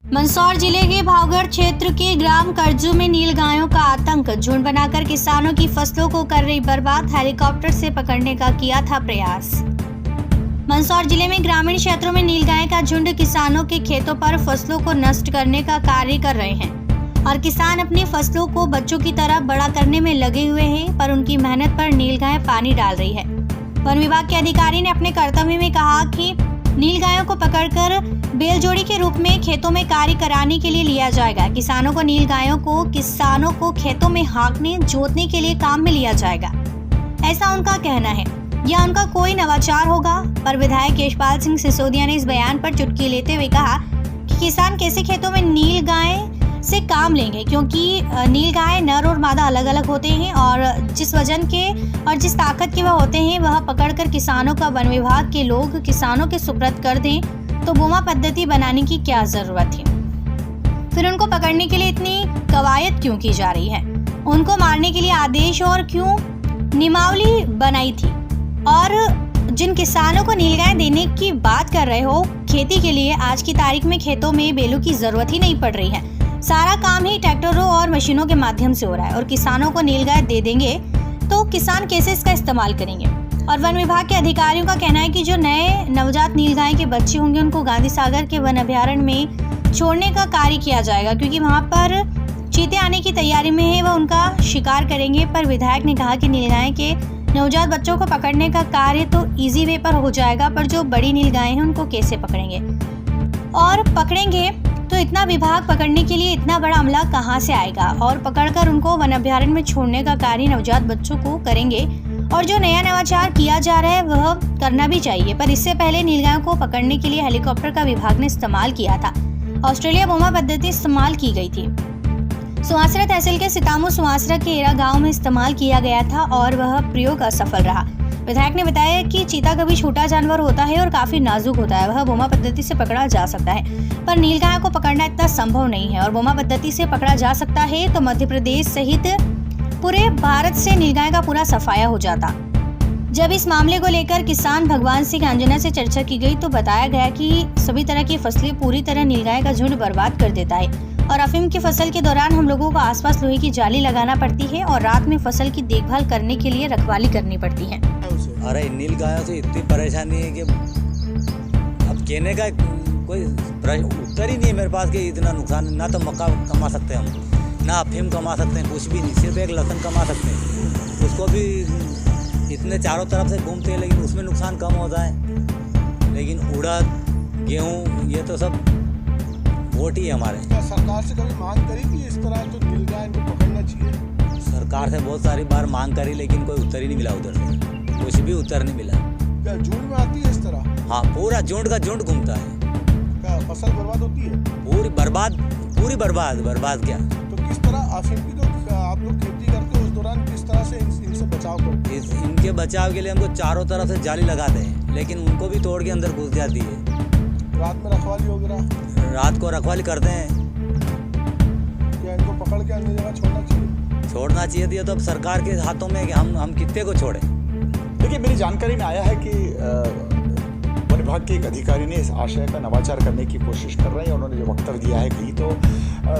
मंदसौर जिले के भावगढ़ क्षेत्र के ग्राम करजू में नीलगायों का आतंक। झुंड बनाकर किसानों की फसलों को कर रही बर्बाद। हेलीकॉप्टर से पकड़ने का किया था प्रयास। मंदसौर जिले में ग्रामीण क्षेत्रों में नीलगाय का झुंड किसानों के खेतों पर फसलों को नष्ट करने का कार्य कर रहे हैं और किसान अपनी फसलों को बच्चों की तरह बड़ा करने में लगे हुए हैं, पर उनकी मेहनत पर नीलगाय पानी डाल रही है। वन विभाग के अधिकारी ने अपने कर्तव्य में कहा कि नीलगायों को पकड़कर बैलजोड़ी के रूप में खेतों में कार्य कराने के लिए लिया जाएगा। किसानों को खेतों में हाँकने जोतने के लिए काम में लिया जाएगा, ऐसा उनका कहना है। यह उनका कोई नवाचार होगा। पर विधायक यशपाल सिंह सिसोदिया ने इस बयान पर चुटकी लेते हुए कहा कि किसान कैसे खेतों में नीलगाय से काम लेंगे, क्योंकि नीलगाय नर और मादा अलग अलग होते हैं और जिस वजन के और जिस ताकत के वह होते हैं वह पकड़कर किसानों का वन विभाग के लोग किसानों के सुपुर्द कर दें तो बोमा पद्धति बनाने की क्या जरूरत है। फिर उनको पकड़ने के लिए इतनी कवायद क्यों की जा रही है, उनको मारने के लिए आदेश और क्यों नियमावली बनाई थी। और जिन किसानों को नीलगाय देने की बात कर रहे हो, खेती के लिए आज की तारीख में खेतों में बैलों की जरूरत ही नहीं पड़ रही है। सारा काम ही ट्रैक्टरों और मशीनों के माध्यम से हो रहा है और किसानों को नीलगाय दे देंगे तो किसान कैसे इसका इस्तेमाल करेंगे। और वन विभाग के अधिकारियों का कहना है कि जो नए नवजात नीलगाय के बच्चे होंगे उनको गांधी सागर के वन अभ्यारण्य में छोड़ने का कार्य किया जाएगा, क्योंकि वहां पर चीते आने की तैयारी में है, वह उनका शिकार करेंगे। पर विधायक ने कहा कि नीलगाय के नवजात बच्चों को पकड़ने का कार्य तो इजी वे पर हो जाएगा, पर जो बड़ी नीलगाय हैं उनको कैसे पकड़ेंगे, और पकड़ेंगे तो इतना विभाग पकड़ने के लिए इतना बड़ा अमला कहां से आएगा। और पकड़कर उनको वन अभ्यारण्य में छोड़ने का कार्य नवजात बच्चों को करेंगे। और जो नया नवाचार किया जा रहा है वह करना भी चाहिए, पर इससे पहले नीलगायों को पकड़ने के लिए हेलीकॉप्टर का विभाग ने इस्तेमाल किया था। ऑस्ट्रेलिया बोमा पद्धति इस्तेमाल की गई थी। सुहासरा तहसील के सितामू सुहासरा के एरा गांव में इस्तेमाल किया गया था और वह प्रयोग असफल रहा। विधायक ने बताया कि चीता कभी छोटा जानवर होता है और काफी नाजुक होता है, वह बोमा पद्धति से पकड़ा जा सकता है, पर नीलगाय को पकड़ना इतना संभव नहीं है। और बोमा पद्धति से पकड़ा जा सकता है तो मध्य प्रदेश सहित पूरे भारत से नीलगाय का पूरा सफाया हो जाता। जब इस मामले को लेकर किसान भगवान सिंह अंजना से चर्चा की गई तो बताया गया कि सभी तरह की फसलें पूरी तरह नीलगाय का झुंड बर्बाद कर देता है और अफीम की फसल के दौरान हम लोगों को आसपास लोहे की जाली लगाना पड़ती है और रात में फसल की देखभाल करने के लिए रखवाली करनी पड़ती है। अरे नीलगायों से इतनी परेशानी है कि अब कहने का कोई उत्तर ही नहीं है मेरे पास कि इतना नुकसान। ना तो मक्का कमा सकते हैं हम, ना अफीम कमा सकते हैं, कुछ भी नहीं, सिर्फ एक लहसुन कमा सकते हैं। उसको भी इतने चारों तरफ से घूमते हैं लेकिन उसमें नुकसान कम होता है। लेकिन उड़द गेहूँ ये तो सब वोट ही है हमारे। क्या सरकार से कभी मांग करी कि इस तरह जो नीलगाय को पकड़ना चाहिए? सरकार से बहुत सारी बार मांग करी लेकिन कोई उत्तर ही नहीं मिला, उधर से कुछ भी उत्तर नहीं मिला। क्या झुंड में आती है इस तरह? हाँ, पूरा झुंड का झुंड घूमता है। क्या फसल बर्बाद होती है? पूरी बर्बाद क्या। तो किस तरह अफीम की तो आप लोग खेती करते हो, उस दौरान किस तरह से इनसे बचाव करते हैं? इनके बचाव के लिए हमको चारों तरफ से जाली लगाते हैं, लेकिन उनको भी तोड़ के अंदर घुस जाती है। रात में रखवाली वगैरह? रात को रखवाली करते हैं। क्या इनको पकड़ के अन्य जगह छोड़ना चाहिए थी, तो अब सरकार के हाथों में कि हम कितने को छोड़े। देखिए, मेरी जानकारी में आया है कि वन विभाग के एक अधिकारी ने इस आशय का नवाचार करने की कोशिश कर रहे हैं। उन्होंने जो वक्तव्य दिया है कि तो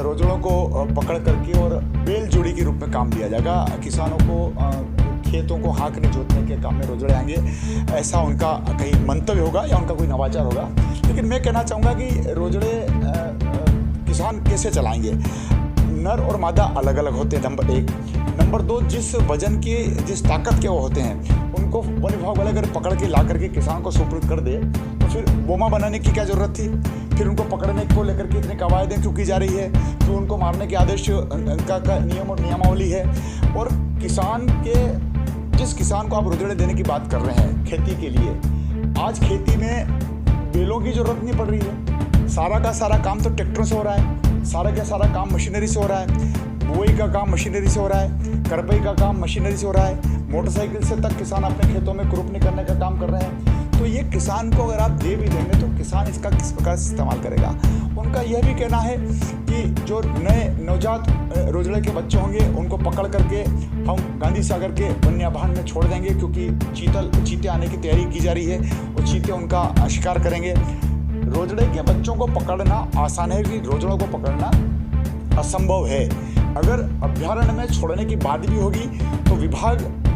रोजड़ों को पकड़ करके और बैल जोड़ी के रूप में काम दिया जाएगा। किसानों को खेतों को हाँकने जोतने के काम में रोजड़े आएंगे, ऐसा उनका कहीं मंतव्य होगा या उनका कोई नवाचार होगा। लेकिन मैं कहना चाहूँगा कि रोजड़े किसान कैसे चलाएंगे? नर और मादा अलग अलग होते हैं, नंबर एक। नंबर दो, जिस वजन के जिस ताकत के वो होते हैं उनको वन विभाग वाले अगर पकड़ के ला करके किसान को सुपुर्द कर दे तो फिर बोमा बनाने की क्या ज़रूरत थी? फिर उनको पकड़ने को लेकर के इतनी कवायदें क्यों की जा रही है? फिर उनको मारने के आदेश का नियम और नियमावली है। और जिस किसान को आप रोजड़े देने की बात कर रहे हैं खेती के लिए, आज खेती में बैलों की ज़रूरत नहीं पड़ रही है। सारा का सारा काम तो ट्रैक्टरों से हो रहा है, सारा का सारा काम मशीनरी से हो रहा है। बुआई का काम मशीनरी से हो रहा है, करपई का काम मशीनरी से हो रहा है, मोटरसाइकिल से तक किसान अपने खेतों में खुरपनी करने का काम कर रहे हैं। तो ये किसान को अगर आप दे भी देंगे तो किसान इसका किस प्रकार से इस्तेमाल करेगा? उनका यह भी कहना है कि जो नए नवजात रोजड़े के बच्चे होंगे उनको पकड़ करके हम गांधी सागर के वन्यभान में छोड़ देंगे, क्योंकि चीते आने की तैयारी की जा रही है और चीते उनका शिकार करेंगे। रोजड़े के बच्चों को पकड़ना आसान है कि रोजड़ों को पकड़ना असंभव है। अगर अभ्यारण्य में छोड़ने की बात भी होगी तो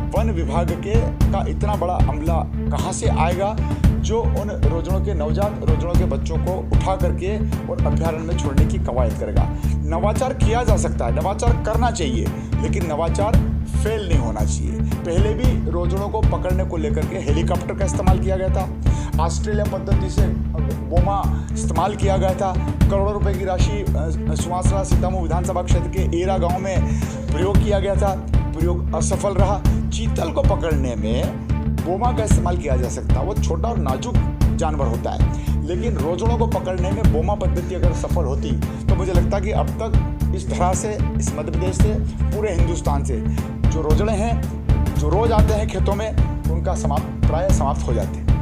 वन विभाग का इतना बड़ा अमला कहाँ से आएगा जो उन रोजड़ों के नवजात रोजड़ों के बच्चों को उठा करके और अभ्यारण्य में छोड़ने की कवायद करेगा। नवाचार किया जा सकता है, नवाचार करना चाहिए, लेकिन नवाचार फेल नहीं होना चाहिए। पहले भी रोजड़ों को पकड़ने को लेकर के हेलीकॉप्टर का इस्तेमाल किया गया था, ऑस्ट्रेलिया पद्धति से बोमा इस्तेमाल किया गया था, करोड़ों रुपए की राशि सुवासरा सीतामऊ विधानसभा क्षेत्र के एरा गांव में प्रयोग किया गया था, प्रयोग असफल रहा। चीतल को पकड़ने में बोमा का इस्तेमाल किया जा सकता है, वो छोटा और नाजुक जानवर होता है, लेकिन रोजड़ों को पकड़ने में बोमा पद्धति अगर सफल होती तो मुझे लगता है कि अब तक इस तरह से इस मध्य प्रदेश से पूरे हिंदुस्तान से जो रोजड़े हैं जो रोज आते हैं खेतों में उनका प्राय समाप्त हो जाते हैं।